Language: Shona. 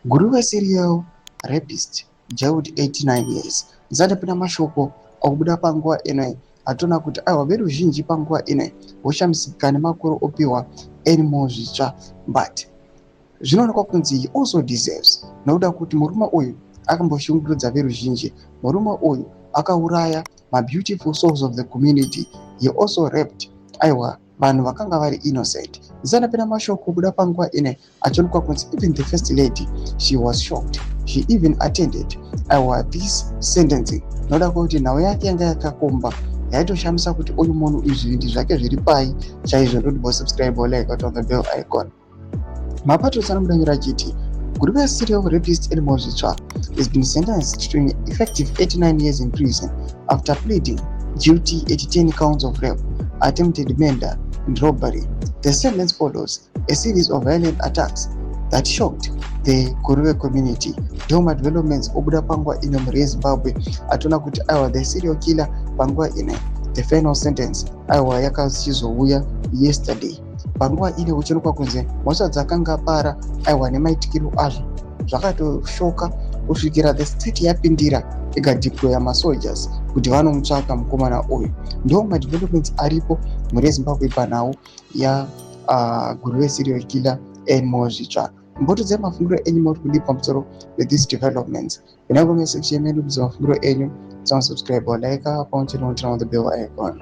Guruve serial rapist jailed 89 years. Zadapina mashoko okubuda panguwa ino atona kuti aiwa veruzhinji panguwa ino voshamisika nemakuru opiwa animal zvitsva, but zvinoonekwa kunzi he also deserves nokuda kuti murume uyu akamboshungurudza veruzhinji. Murume uyu akauraya beautiful souls of the community. He also raped aiwa vanhu vakanga vari innocent. Zanapena mashoko kubuda panguwa ine achionekwa kunzi even the first lady, she was shocked. She even attended this sentencing noda kuti nhau yake yanga yakakomba yaitoshamisa kuti uyu munhu izvindi zvake zviri pai chaizvo. Ndoti subscribe like on the bell icon. Mapato sanamudanyira chiti Guruve serial rapist animal zvitsva has been sentenced to an effective 89 years in prison after pleading guilty at 10 counts of rape, attempted murder and robbery. The sentence follows a series of violent attacks that shocked the Guruve community. Doma developments obuda panguwa ino muri Zimbabwe atona kuti aiwa the serial killer panguwa ino. The final sentence aiwa yakazouya yesterday. Panguwa ine uchionekwa kunze mhosva dzakanga para aiwa nemaitikiro azvo zvakatoshoka kusvikira the state yapindira ikadeploya masoldiers kuti vanomutsvaka mukomana uyu. Ndo madevelopments aripo muri Zimbabwe panhau ya Guruve serial killer animal zvitsva. Mboto dzemafunguro enyu muri kudi pamusoro with developments. Pinako mesection yedu kuti mafunguro enyu, subscribe or like pamoja na the bell icon.